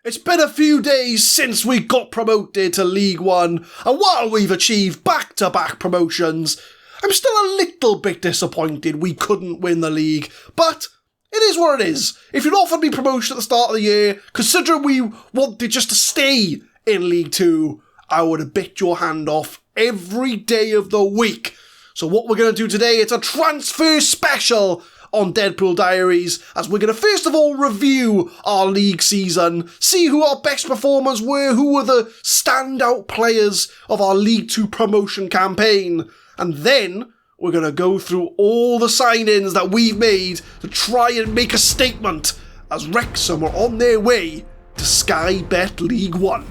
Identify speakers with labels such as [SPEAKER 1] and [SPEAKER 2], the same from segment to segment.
[SPEAKER 1] It's been a few days since we got promoted to League One, and while we've achieved back-to-back promotions, I'm still a little bit disappointed we couldn't win the league, but it is what it is. If you'd offered me promotion at the start of the year, considering we wanted just to stay in League Two, I would have bit your hand off every day of the week. So what we're going to do today, it's a transfer special on Deadpool Diaries, as we're going to first of all review our league season, see who our best performers were, who were the standout players of our League 2 promotion campaign, and then we're going to go through all the sign-ins that we've made to try and make a statement as Wrexham are on their way to Sky Bet League 1.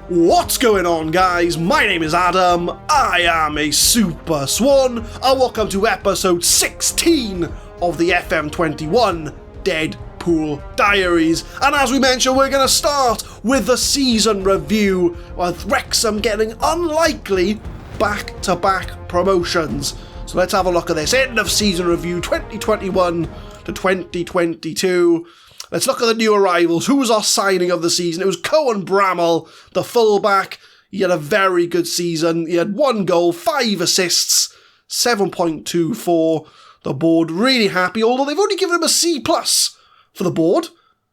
[SPEAKER 1] What's going on, guys? My name is Adam, I am a Super Swan, and welcome to episode 16 of the FM21 Deadpool Diaries. And as we mentioned, we're going to start with the season review, with Wrexham getting unlikely back-to-back promotions. So let's have a look at this. End of season review 2021 to 2022. Let's look at the new arrivals. Who was our signing of the season? It was Callum Barlow, the fullback. He had a very good season. He had 1 goal, 5 assists, 7.24. The board really happy, although they've only given him a C+ for the board.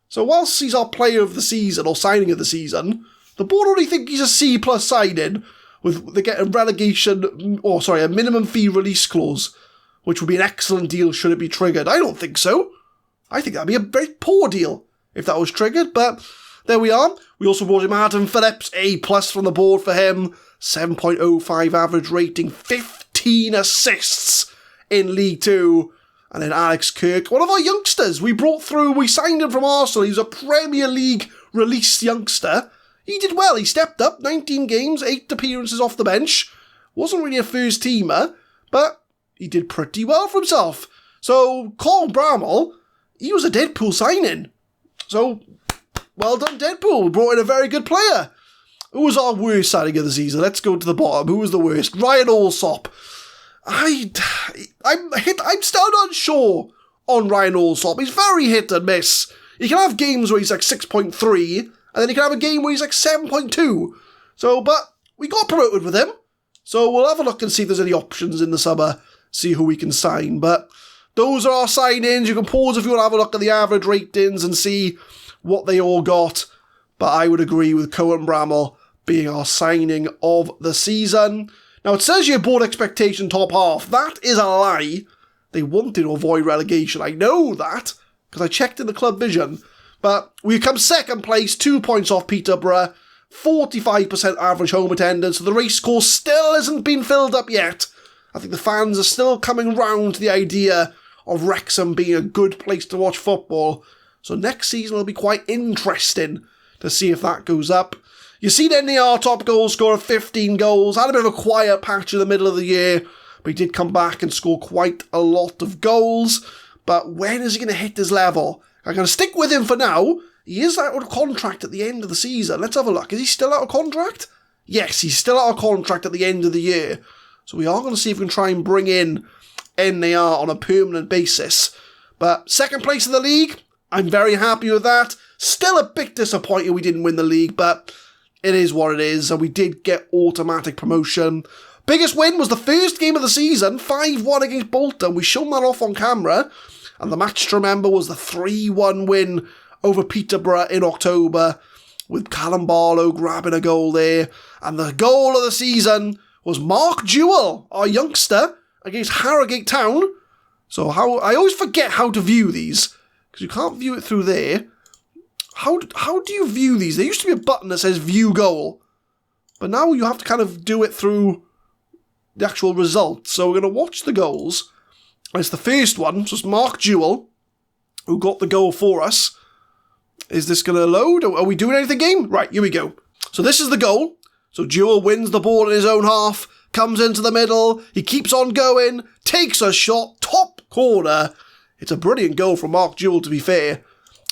[SPEAKER 1] So whilst he's our player of the season or signing of the season, the board only think he's a C+ signing, with they get a a minimum fee release clause, which would be an excellent deal should it be triggered. I don't think so. I think that'd be a very poor deal if that was triggered, but there we are. We also brought in Phillips, A+ from the board for him, 7.05 average rating, 15 assists in League 2. And then Alex Kirk, one of our youngsters we signed him from Arsenal. He was a Premier League released youngster. He did well, he stepped up, 19 games, 8 appearances off the bench. Wasn't really a first teamer, but he did pretty well for himself. So, Callum Barlow, he was a Deadpool signing. So, well done, Deadpool. We brought in a very good player. Who was our worst signing of the season? Let's go to the bottom. Who was the worst? Ryan Allsop. I'm still unsure on Ryan Allsop. He's very hit and miss. He can have games where he's like 6.3, and then he can have a game where he's like 7.2. So, but we got promoted with him. So we'll have a look and see if there's any options in the summer, see who we can sign. But those are our sign-ins. You can pause if you want to have a look at the average ratings and see what they all got. But I would agree with Callum Barlow being our signing of the season. Now, it says here board expectation top half. That is a lie. They wanted to avoid relegation. I know that, because I checked in the club vision. But we come second place, 2 points off Peterborough, 45% average home attendance. So the race course still hasn't been filled up yet. I think the fans are still coming round to the idea of Wrexham being a good place to watch football. So next season will be quite interesting to see if that goes up. You see then our top goal scorer of 15 goals. Had a bit of a quiet patch in the middle of the year, but he did come back and score quite a lot of goals. But when is he going to hit his level? I'm going to stick with him for now. He is out of contract at the end of the season. Let's have a look. Is he still out of contract? Yes, he's still out of contract at the end of the year. So we are going to see if we can try and bring in NAR on a permanent basis. But second place in the league, I'm very happy with that. Still a bit disappointed we didn't win the league, but it is what it is, and we did get automatic promotion. Biggest win was the first game of the season, 5-1 against Bolton. We showed that off on camera, and the match to remember was the 3-1 win over Peterborough in October, with Callum Barlow grabbing a goal there. And the goal of the season was Mark Jewell, our youngster, against Harrogate Town. So I always forget how to view these, because you can't view it through there. How do you view these? There used to be a button that says view goal, but now you have to kind of do it through the actual results. So we're going to watch the goals. It's the first one, so it's Mark Jewell, who got the goal for us. Is this going to load? Are we doing anything, game? Right, here we go. So this is the goal. So Jewell wins the ball in his own half, comes into the middle, he keeps on going, takes a shot, top corner. It's a brilliant goal from Mark Jewell, to be fair.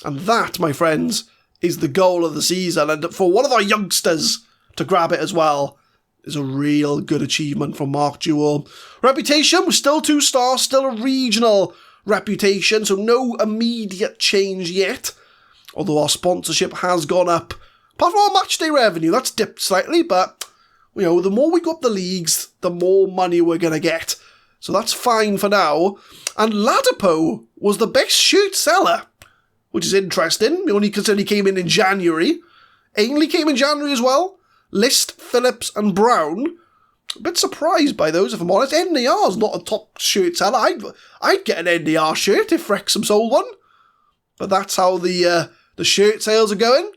[SPEAKER 1] And that, my friends, is the goal of the season. And for one of our youngsters to grab it as well, is a real good achievement from Mark Jewell. Reputation was still 2 stars, still a regional reputation, so no immediate change yet. Although our sponsorship has gone up. Apart from our matchday revenue, that's dipped slightly, but you know, the more we go up the leagues, the more money we're going to get. So that's fine for now. And Ladapo was the best shirt seller, which is interesting, only considering he came in January. Ainley came in January as well. List, Phillips and Brown. A bit surprised by those, if I'm honest. NDR is not a top shirt seller. I'd get an NDR shirt if Wrexham sold one. But that's how the shirt sales are going.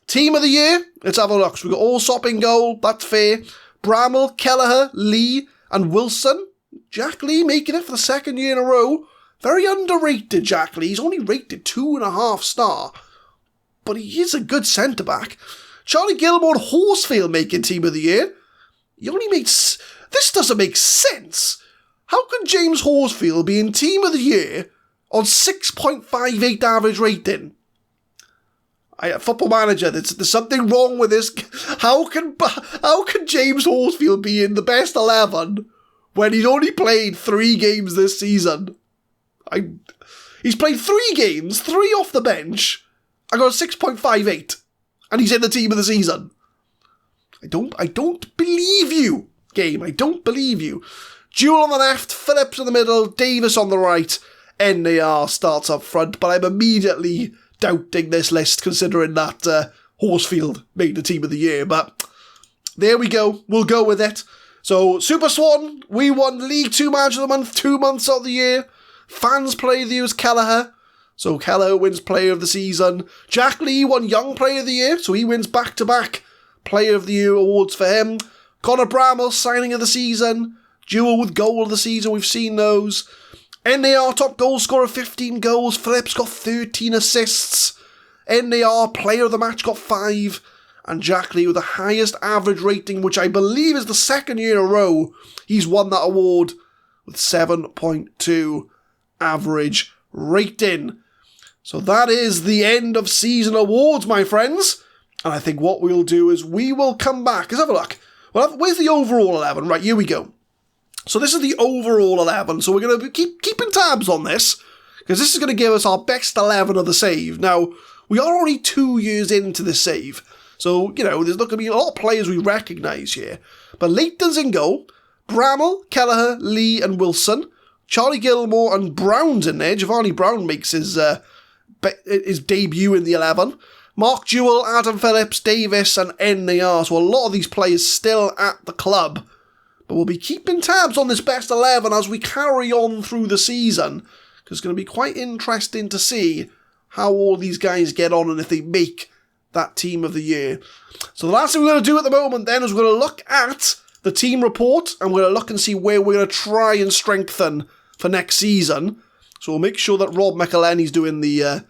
[SPEAKER 1] Team of the year, let's have a look. So we've got Allsop in goal, that's fair. Bramall, Kelleher, Lee and Wilson. Jack Lee making it for the 2nd year in a row. Very underrated, Jack Lee. He's only rated 2.5 star. But he is a good centre-back. Charlie Gilmore and Horsfield making team of the year. He only makes... This doesn't make sense. How can James Horsfield be in team of the year on 6.58 average rating? Football Manager, there's something wrong with this. How can James Horsfield be in the best 11 when he's only played 3 games this season? He's played 3 games, 3 off the bench, and got a 6.58, and he's in the team of the season. I don't believe you, game. I don't believe you. Jewell on the left, Phillips in the middle, Davis on the right, NAR starts up front, but I'm immediately doubting this list considering that Horsfield made the team of the year, but there we go. We'll go with it. So, Super Swan, we won League 2 Manager of the Month 2 months of the year. Fans Player of the Year was Kelleher. So, Kelleher wins Player of the Season. Jack Lee won Young Player of the Year, so he wins back-to-back Player of the Year awards for him. Connor Bramall, Signing of the Season. Jewell with Goal of the Season, we've seen those. NAR top goal scorer, 15 goals. Phillips got 13 assists. NAR player of the match got 5. And Jack Lee with the highest average rating, which I believe is the 2nd year in a row he's won that award with 7.2 average rating. So that is the end of season awards, my friends. And I think what we'll do is we will come back. Let's have a look. Well, where's the overall 11? Right, here we go. So this is the overall 11, so we're going to keep keeping tabs on this, because this is going to give us our best 11 of the save. Now, we are only 2 years into this save, so, you know, there's not going to be a lot of players we recognise here. But Leighton's in goal, Bramall, Kelleher, Lee and Wilson, Charlie Gilmore and Brown's in there. Giovanni Brown makes his debut in the 11. Mark Jewell, Adam Phillips, Davis and NAR, so a lot of these players still at the club. But we'll be keeping tabs on this best 11 as we carry on through the season, because it's going to be quite interesting to see how all these guys get on and if they make that team of the year. So the last thing we're going to do at the moment then is we're going to look at the team report and we're going to look and see where we're going to try and strengthen for next season. So we'll make sure that Rob McElhenney's doing the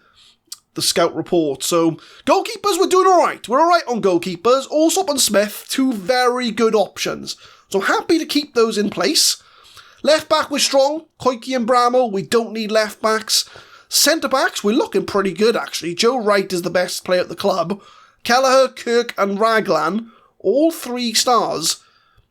[SPEAKER 1] scout report. So goalkeepers, we're doing alright. We're alright on goalkeepers. Allsop and Smith, 2 very good options. So happy to keep those in place. Left back, we're strong. Koike and Bramall, we don't need left backs. Centre backs, we're looking pretty good actually. Joe Wright is the best player at the club. Kelleher, Kirk and Raglan, all 3 stars.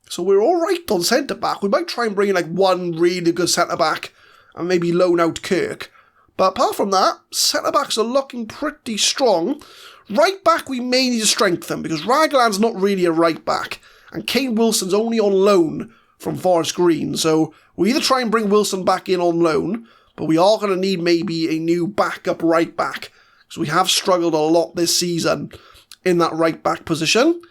[SPEAKER 1] So we're alright on centre back. We might try and bring in like one really good centre back and maybe loan out Kirk. But apart from that, centre backs are looking pretty strong. Right back, we may need to strengthen because Raglan's not really a right back. And Kane Wilson's only on loan from Forest Green. So we either try and bring Wilson back in on loan, but we are going to need maybe a new backup right back. Because we have struggled a lot this season in that right back position.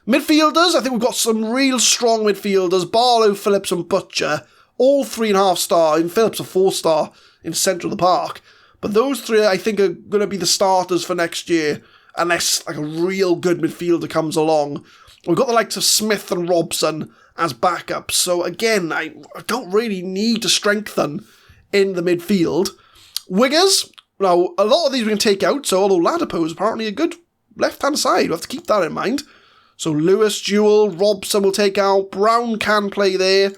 [SPEAKER 1] Midfielders, I think we've got some real strong midfielders. Barlow, Phillips and Butcher. All 3.5 star. And Phillips a 4 star in centre of the park. But those 3 I think are going to be the starters for next year. Unless like a real good midfielder comes along. We've got the likes of Smith and Robson as backups. So again, I don't really need to strengthen in the midfield. Wingers, now a lot of these we can take out. So although Ladapo is apparently a good left-hand side, we have to keep that in mind. So Lewis, Jewell, Robson will take out. Brown can play there.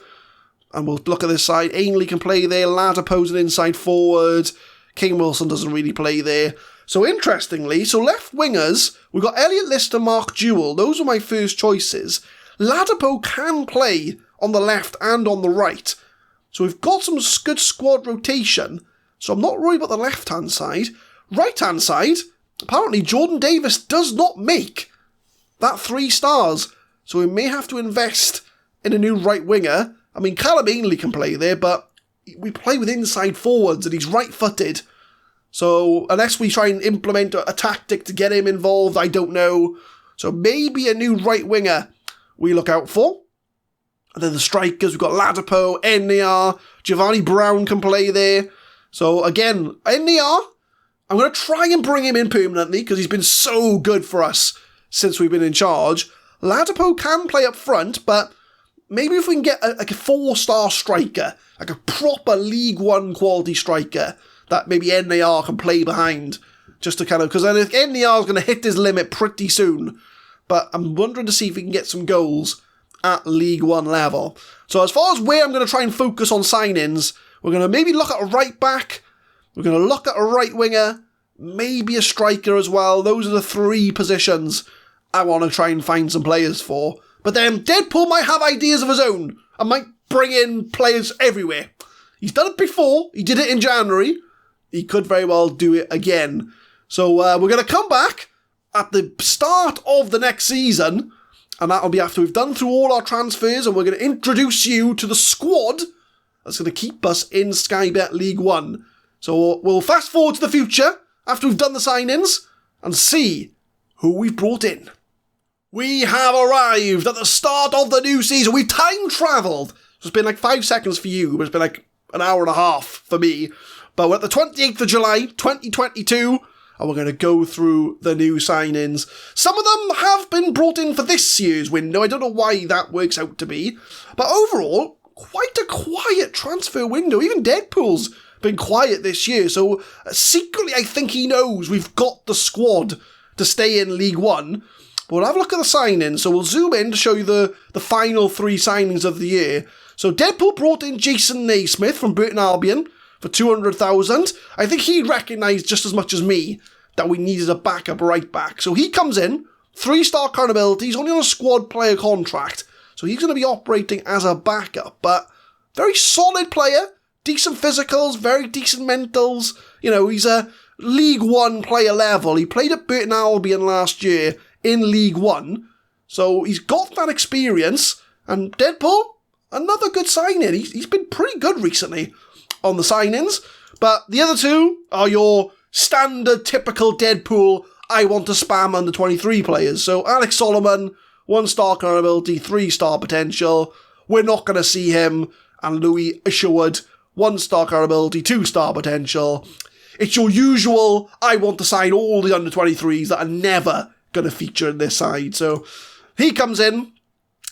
[SPEAKER 1] And we'll look at this side. Ainley can play there. Ladapo's an inside forward. King Wilson doesn't really play there. So interestingly, so left wingers, we've got Elliot Lister, Mark Jewell. Those are my first choices. Ladapo can play on the left and on the right. So we've got some good squad rotation. So I'm not worried about the left-hand side. Right-hand side, apparently Jordan Davis does not make that 3 stars. So we may have to invest in a new right winger. I mean, Callum Barlow can play there, but we play with inside forwards and he's right-footed. So unless we try and implement a tactic to get him involved, I don't know. So maybe a new right winger we look out for. And then the strikers, we've got Ladapo, NAR, Giovanni Brown can play there. So again, NAR, I'm going to try and bring him in permanently because he's been so good for us since we've been in charge. Ladapo can play up front, but maybe if we can get a 4-star striker, like a proper League One quality striker, that maybe NAR can play behind, just to kind of, because then if NAR is going to hit his limit pretty soon, but I'm wondering to see if we can get some goals at League One level. So as far as where I'm going to try and focus on signings, we're going to maybe look at a right back, we're going to look at a right winger, maybe a striker as well. Those are the 3 positions I want to try and find some players for. But then Deadpool might have ideas of his own and might bring in players everywhere. He's done it before, he did it in January, he could very well do it again. So we're going to come back at the start of the next season, and that'll be after we've done through all our transfers, and we're going to introduce you to the squad that's going to keep us in Sky Bet League One. So we'll fast forward to the future after we've done the signings and see who we've brought in. We have arrived at the start of the new season. We've time travelled. It's been like 5 seconds for you, but it's been like an hour and a half for me. But we're at the 28th of July, 2022, and we're going to go through the new signings. Some of them have been brought in for this year's window. I don't know why that works out to be. But overall, quite a quiet transfer window. Even Deadpool's been quiet this year. So secretly, I think he knows we've got the squad to stay in League One. But we'll have a look at the signings. So we'll zoom in to show you the final 3 signings of the year. So Deadpool brought in Jason Nae Smith from Burton Albion for 200,000. I think he recognised just as much as me that we needed a backup right back. So he comes in, 3-star current ability, he's only on a squad player contract, so he's going to be operating as a backup, but very solid player, decent physicals, very decent mentals. You know, he's a League One player level. He played at Burton Albion last year in League One, so he's got that experience. And Deadpool, another good signing. He's been pretty good recently on the signings, but the other 2 are your standard, typical Deadpool, I want to spam under 23 players. So Alex Solomon, 1-star current ability, 3-star potential. We're not going to see him. And Louis Isherwood, 1-star current ability, 2-star potential. It's your usual, I want to sign all the under 23s that are never going to feature in this side. So he comes in.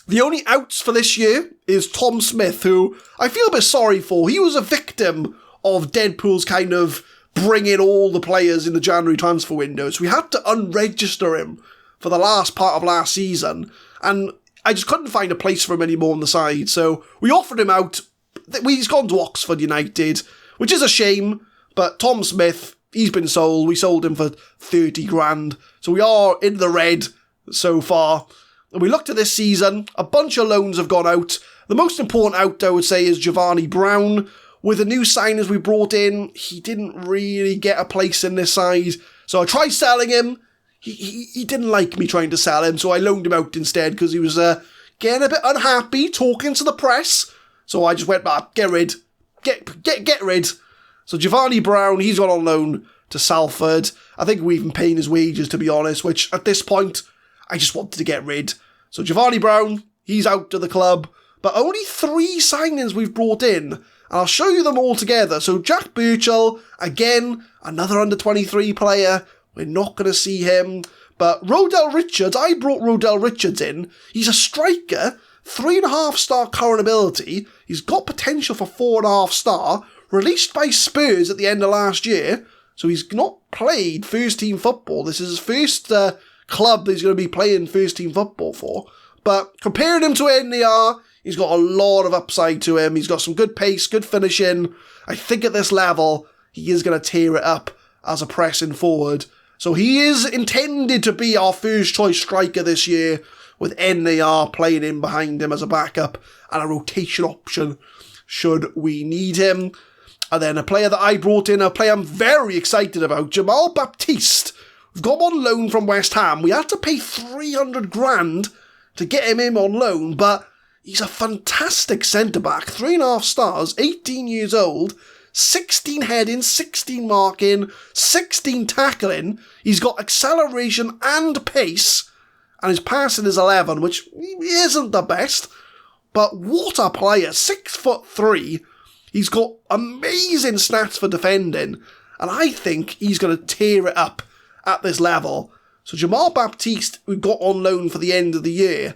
[SPEAKER 1] The only outs for this year is Tom Smith, who I feel a bit sorry for. He was a victim of Deadpool's kind of bring in all the players in the January transfer window. So we had to unregister him for the last part of last season. And I just couldn't find a place for him anymore on the side. So we offered him out. He's gone to Oxford United, which is a shame. But Tom Smith, he's been sold. We sold him for 30 grand. So we are in the red so far. And we looked at this season, a bunch of loans have gone out. The most important out, I would say, is Giovanni Brown. With the new signings we brought in, he didn't really get a place in this side. So I tried selling him. He didn't like me trying to sell him, so I loaned him out instead because he was getting a bit unhappy, talking to the press. So I just went back, get rid. Get rid. So Giovanni Brown, he's gone on loan to Salford. I think we're even paying his wages, to be honest, which at this point, I just wanted to get rid. So Giovanni Brown, he's out of the club. But only 3 signings we've brought in. And I'll show you them all together. So Jack Burchell, again, another under-23 player. We're not going to see him. But Rodel Richards, I brought Rodel Richards in. He's a striker, 3.5-star current ability. He's got potential for 4.5-star. Released by Spurs at the end of last year. So he's not played first-team football. This is his first club that he's going to be playing first-team football for. But comparing him to NAR, he's got a lot of upside to him. He's got some good pace, good finishing. I think at this level, he is going to tear it up as a pressing forward. So he is intended to be our first choice striker this year. with NAR playing in behind him as a backup and a rotation option should we need him. And then a player that I brought in, a player I'm very excited about, Jamal Baptiste. We've got him on loan from West Ham. We had to pay 300 grand to get him in on loan, but he's a fantastic centre-back. 3.5 stars, 18 years old, 16 heading, 16 marking, 16 tackling. He's got acceleration and pace, and his passing is 11, which isn't the best. But what a player, 6'3". He's got amazing stats for defending, and I think he's going to tear it up at this level. So Jamal Baptiste, we got on loan for the end of the year,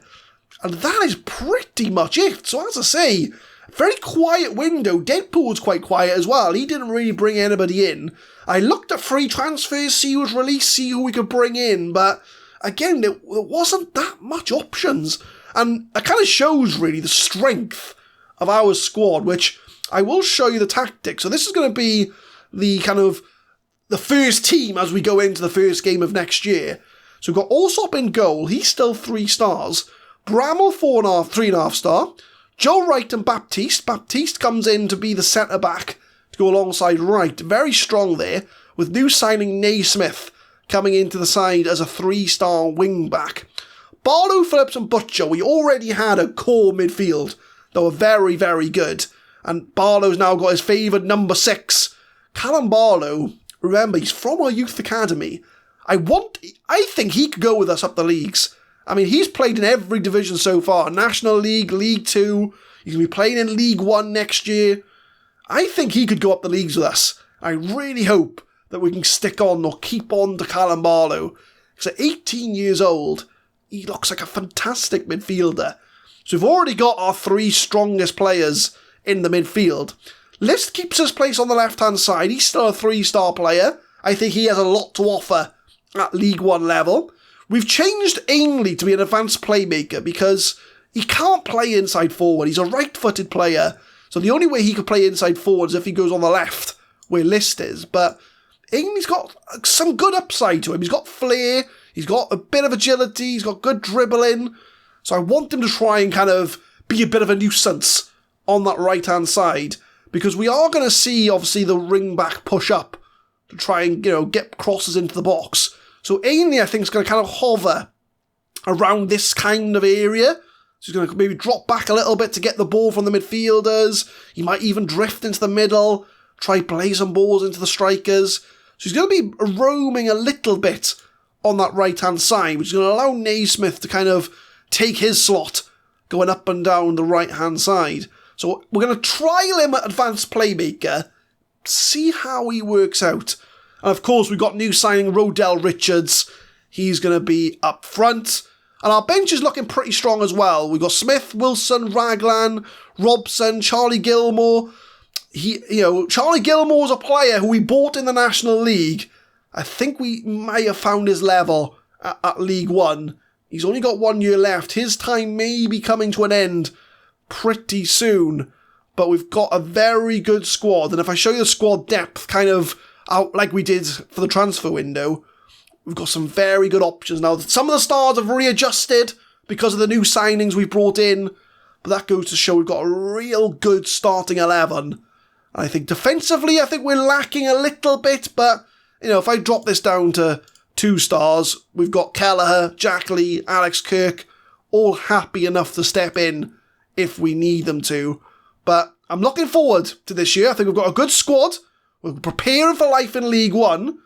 [SPEAKER 1] and that is pretty much it. So as I say, very quiet window. Deadpool's quite quiet as well. He didn't really bring anybody in. I looked at free transfers, see who was released, see who we could bring in, but again, there wasn't that much options. And it kind of shows really the strength of our squad, which I will show you the tactics. So this is going to be the kind of the first team as we go into the first game of next year. So we've got Allsop in goal. He's still 3 stars. Bramall 3.5 star. Joe Wright and Baptiste. Baptiste comes in to be the centre-back to go alongside Wright. Very strong there, with new signing Nae Smith coming into the side as a 3-star wing-back. Barlow, Phillips and Butcher. We already had a core midfield that were very, very good. And Barlow's now got his favoured number 6. Callum Barlow, remember, he's from our youth academy. I think he could go with us up the leagues. I mean, he's played in every division so far. National League, League 2. He's going to be playing in League 1 next year. I think he could go up the leagues with us. I really hope that we can stick on or keep on to Callum Barlow. Because at 18 years old, he looks like a fantastic midfielder. So we've already got our 3 strongest players in the midfield. List keeps his place on the left-hand side. He's still a 3-star player. I think he has a lot to offer at League 1 level. We've changed Ainley to be an advanced playmaker because he can't play inside forward. He's a right-footed player, so the only way he could play inside forward is if he goes on the left, where List is. But Ainley's got some good upside to him. He's got flair, he's got a bit of agility, he's got good dribbling. So I want him to try and kind of be a bit of a nuisance on that right-hand side, because we are going to see, obviously, the ring-back push up to try and, get crosses into the box. So Ainley, I think, is going to kind of hover around this kind of area. So he's going to maybe drop back a little bit to get the ball from the midfielders. He might even drift into the middle, try play some balls into the strikers. So he's going to be roaming a little bit on that right-hand side, which is going to allow Nae Smith to kind of take his slot going up and down the right-hand side. So we're going to trial him at advanced playmaker, see how he works out. And of course, we've got new signing Rodel Richards. He's going to be up front. And our bench is looking pretty strong as well. We've got Smith, Wilson, Raglan, Robson, Charlie Gilmore. Charlie Gilmore's a player who we bought in the National League. I think we may have found his level at League 1. He's only got 1 year left. His time may be coming to an end pretty soon. But we've got a very good squad. And if I show you the squad depth kind of out like we did for the transfer window, we've got some very good options now. Some of the stars have readjusted because of the new signings we've brought in, but that goes to show we've got a real good starting 11. I think defensively, I think we're lacking a little bit, but, if I drop this down to 2 stars, we've got Kelleher, Jack Lee, Alex Kirk, all happy enough to step in if we need them to. But I'm looking forward to this year. I think we've got a good squad. We're preparing for life in League 1.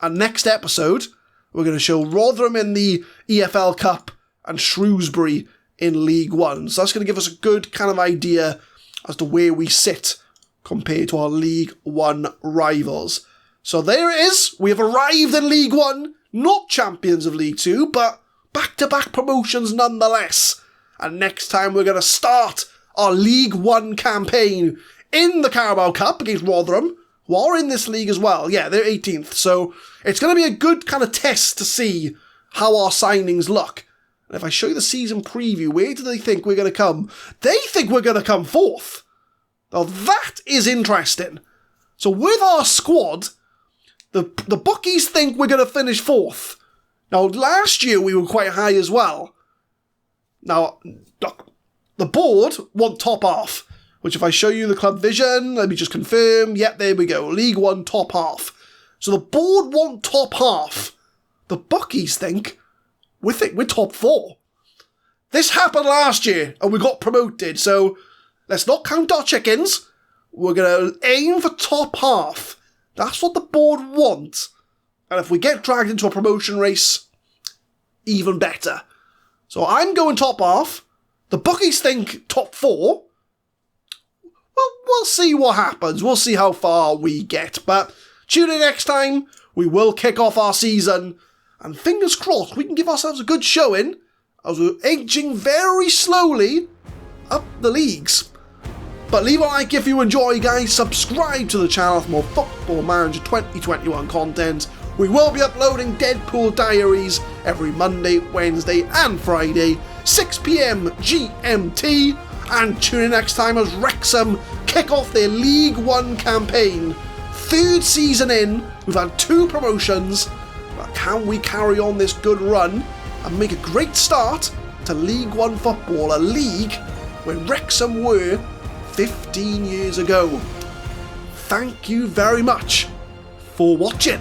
[SPEAKER 1] And next episode, we're going to show Rotherham in the EFL Cup and Shrewsbury in League 1. So that's going to give us a good kind of idea as to where we sit compared to our League 1 rivals. So there it is. We have arrived in League 1. Not champions of League 2, but back-to-back promotions nonetheless. And next time we're going to start our League 1 campaign in the Carabao Cup against Rotherham, who are in this league as well. Yeah, they're 18th. So it's going to be a good kind of test to see how our signings look. And if I show you the season preview, where do they think we're going to come? They think we're going to come 4th. Now that is interesting. So with our squad, the bookies think we're going to finish 4th. Now last year we were quite high as well. Now, look, the board want top half, which if I show you the club vision, let me just confirm, yep, there we go, League One top half. So the board want top half. The bookies think we're top 4. This happened last year, and we got promoted, so let's not count our chickens. We're going to aim for top half. That's what the board want. And if we get dragged into a promotion race, even better. So I'm going top half. The bookies think top 4. Well, we'll see what happens. We'll see how far we get. But tune in next time. We will kick off our season. And fingers crossed, we can give ourselves a good showing as we're edging very slowly up the leagues. But leave a like if you enjoy, guys. Subscribe to the channel for more Football Manager 2021 content. We will be uploading Deadpool Diaries every Monday, Wednesday and Friday, 6 PM GMT. And tune in next time as Wrexham kick off their League One campaign. 3rd season in, we've had 2 promotions. But can we carry on this good run and make a great start to League One football, a league where Wrexham were 15 years ago? Thank you very much for watching.